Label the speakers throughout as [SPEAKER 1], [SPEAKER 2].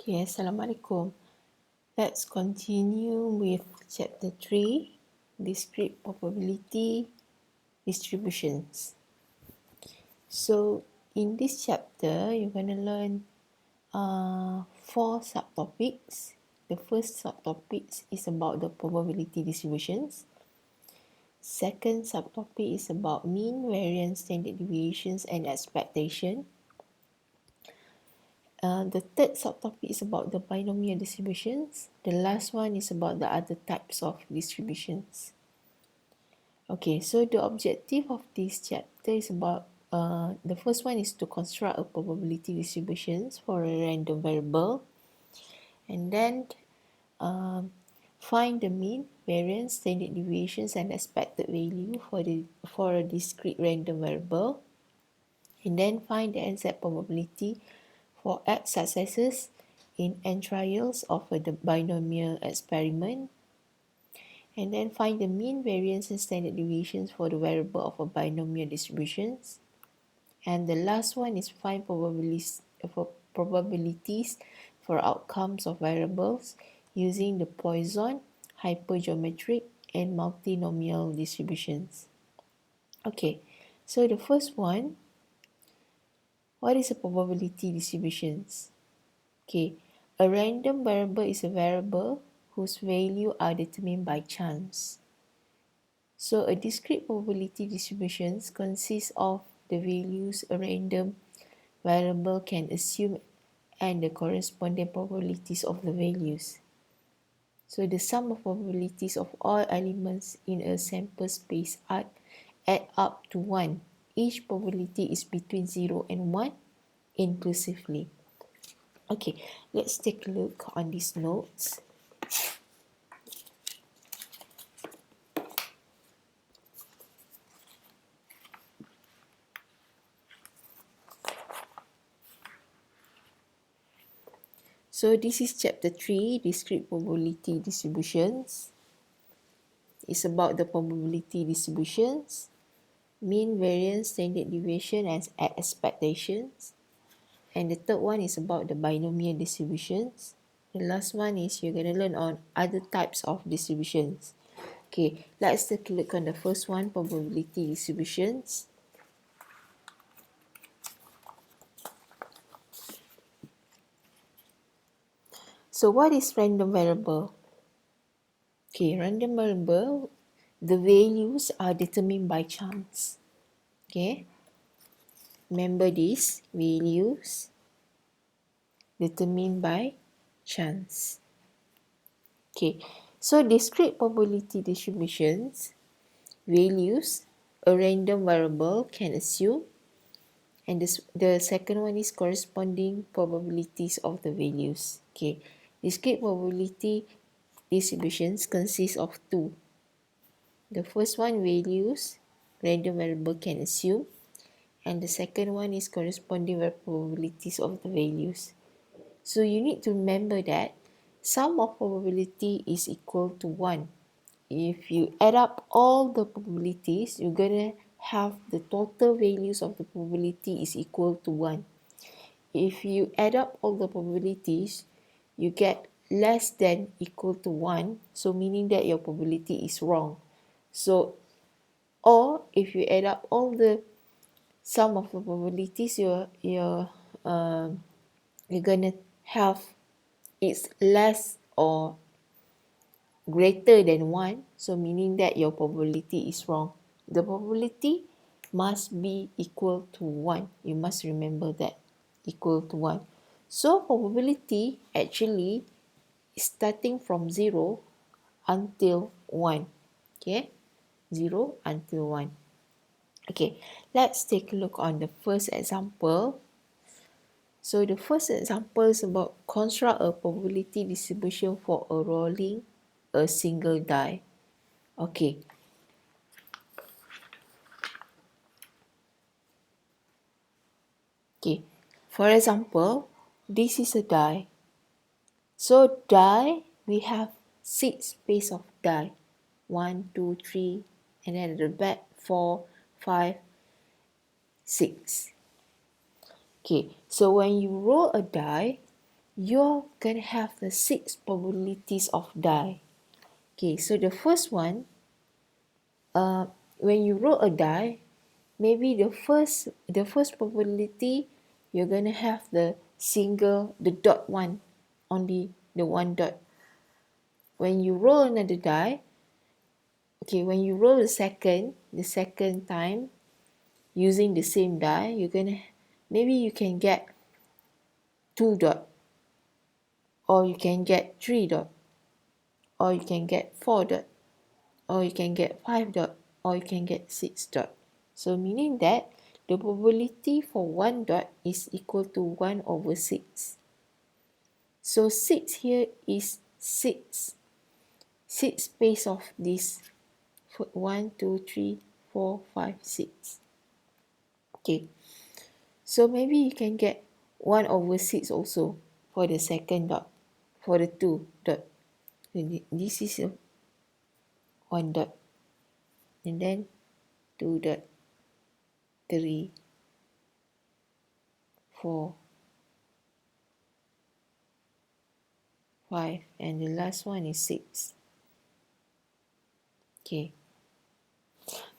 [SPEAKER 1] Okay, Assalamualaikum. Let's continue with chapter 3, Discrete Probability Distributions. So, in this chapter, you're going to learn 4 subtopics. The first subtopic is about the probability distributions. Second subtopic is about mean, variance, standard deviations, and expectation. The third subtopic is about the binomial distributions. The last one is about the other types of distributions. Okay, so the objective of this chapter is about the first one is to construct a probability distributions for a random variable, and then find the mean, variance, standard deviations, and expected value for a discrete random variable, and then find the exact probability for X successes in n trials of a binomial experiment, and then find the mean, variance, and standard deviations for the variable of a binomial distributions. And the last one is find probabilities for outcomes of variables using the Poisson, hypergeometric, and multinomial distributions. Okay, so the first one, what is a probability distributions? Okay, a random variable is a variable whose value are determined by chance. So a discrete probability distributions consists of the values a random variable can assume and the corresponding probabilities of the values. So the sum of probabilities of all elements in a sample space add up to 1. Each probability is between 0 and 1 inclusively. Okay, let's take a look on these notes. So this is chapter 3, Discrete Probability Distributions. It's about the probability distributions, mean, variance, standard deviation, and expectations. And the third one is about the binomial distributions. The last one is you're going to learn on other types of distributions. Okay, let's take a look on the first one, probability distributions. So what is random variable? Okay, random variable, the values are determined by chance. Okay, remember this, values determined by chance. Okay, so discrete probability distributions, values a random variable can assume, and the second one is corresponding probabilities of the values. Okay, discrete probability distributions consist of two. The first one, values random variable can assume, and the second one is corresponding probabilities of the values. So you need to remember that sum of probability is equal to 1. If you add up all the probabilities, you're gonna have the total values of the probability is equal to 1. If you add up all the probabilities, you get less than equal to 1, so meaning that your probability is wrong. So, or if you add up all the sum of the probabilities, you're gonna have it's less or greater than 1, so meaning that your probability is wrong. The probability must be equal to 1. You must remember that, equal to 1. So probability actually is starting from 0 until 1. Okay, 0 until 1. Okay, let's take a look on the first example. So the first example is about construct a probability distribution for a rolling a single die. Okay. Okay. For example, this is a die. So die, we have 6 pairs of die. 1, 2, 3, and then at the back 4, 5, 6. Okay. So when you roll a die, you're gonna have the 6 probabilities of die. Okay, so the first one, when you roll a die, maybe the first probability you're gonna have the dot one, only the one dot. When you roll another die, okay, when you roll the second time using the same die, maybe you can get 2 dot, or you can get 3 dot, or you can get 4 dot, or you can get 5 dot, or you can get 6 dot. So meaning that the probability for 1 dot is equal to 1 over 6. So 6 here is 6 space of this 1, 2, 3, 4, 5, 6. Okay, so maybe you can get 1 over 6 also for the second dot, for the 2 dot. This is a 1 dot, and then 2 dot, 3, 4, 5, and the last one is 6. Okay,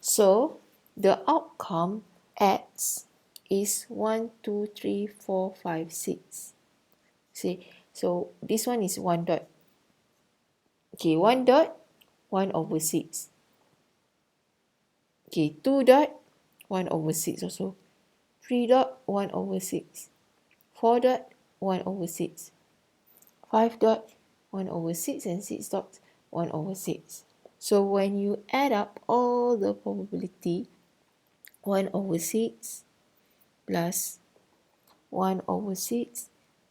[SPEAKER 1] so the outcome X is 1, 2, 3, 4, 5, 6. See, so this one is 1 dot. Okay, 1 dot, 1 over 6. Okay, 2 dot, 1 over 6 also. 3 dot, 1 over 6. 4 dot, 1 over 6. 5 dot, 1 over 6, and 6 dot, 1 over 6. So when you add up all the probability, 1 over 6 plus 1 over 6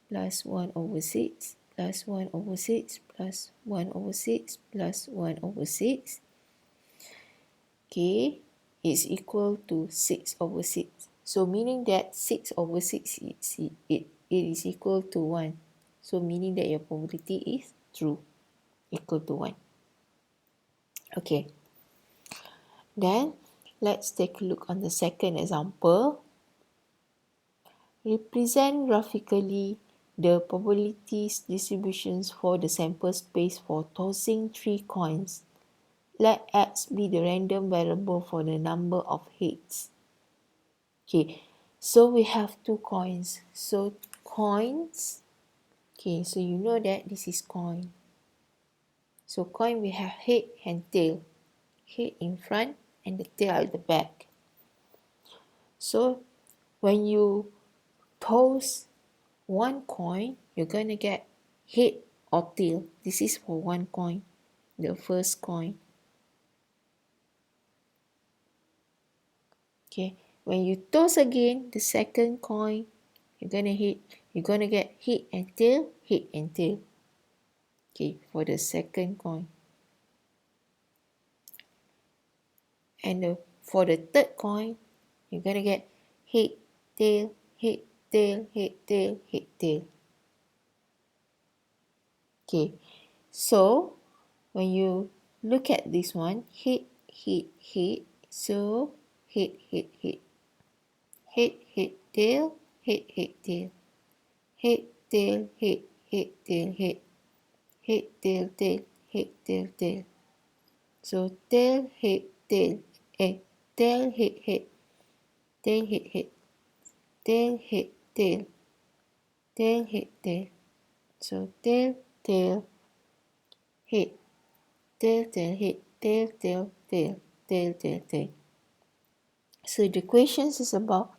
[SPEAKER 1] plus 1 over 6 plus 1 over 6 plus 1 over 6 plus 1 over 6, okay, is equal to 6 over 6. So meaning that 6 over 6 it is equal to 1. So meaning that your probability is true, equal to 1. Okay, then let's take a look on the second example. Represent graphically the probabilities distributions for the sample space for tossing 3 coins. Let X be the random variable for the number of heads. Okay, so we have 2 coins. So coins, okay, so you know that this is coin. So coin, we have head and tail. Head in front and the tail at the back. So when you toss 1 coin, you're going to get head or tail. This is for 1 coin, the first coin. Okay, when you toss again the second coin, you're going to get head and tail, head and tail. Okay, for the second coin. And for the third coin, you're going to get head, tail, head, tail, head, tail, head, tail. Okay, so when you look at this one, head, head, head, so head, head, head, head, head, tail, head, head, tail, head, tail, head, head, tail, head, head, tail, tail, head, tail, tail. So tail, head, tail, tail, head, head, tail, head, head, tail, head, tail, tail, head, tail. So tail, tail, head, tail, tail, head, tail, tail, tail, tail, tail, tail. So the question is about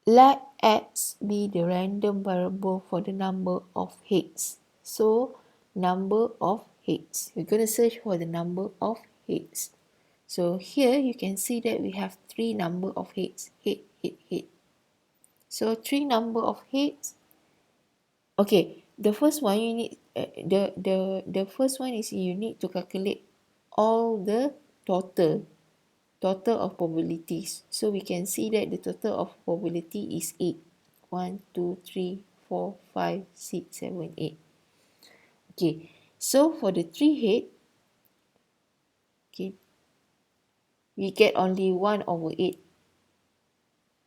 [SPEAKER 1] let X be the random variable for the number of heads. So number of heads. We're going to search for the number of heads. So here you can see that we have 3 number of heads. Head, head, head. So 3 number of heads. Okay, the first one you need the first one is you need to calculate all the total of probabilities. So we can see that the total of probability is 8. 1, 2, 3, 4, 5, 6, 7, 8. Okay, so for the 3 head, okay, we get only 1 over 8.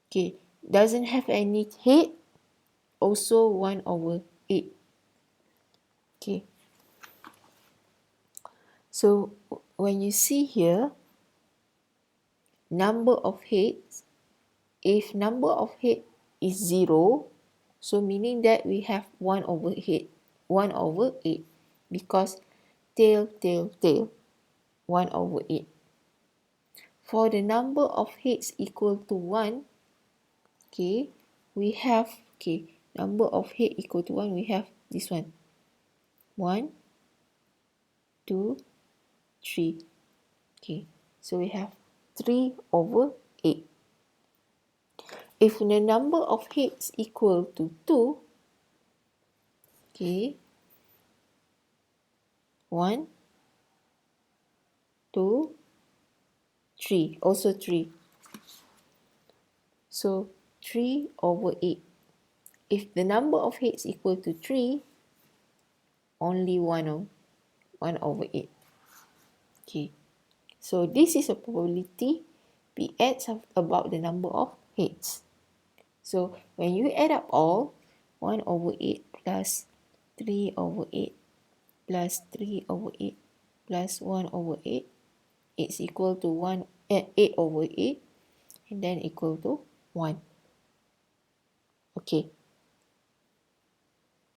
[SPEAKER 1] Okay, doesn't have any head, also 1 over 8. Okay. So when you see here, number of heads, if number of head is 0, so meaning that we have 1 over 8, 1 over 8, because tail, tail, tail, 1 over 8. For the number of heads equal to 1, okay, we have, okay, number of head equal to 1, we have this one. 1, 2, 3. Okay, so we have 3 over 8. If the number of heads equal to 2, okay, 1, 2, 3, also 3. So 3 over 8. If the number of heads equal to 3, only 1 over 8. Okay, so this is a probability P adds about the number of heads. So when you add up all, 1 over 8 plus 3 over 8 plus 3 over 8 plus 1 over 8 is equal to 8 over 8, and then equal to 1. Okay,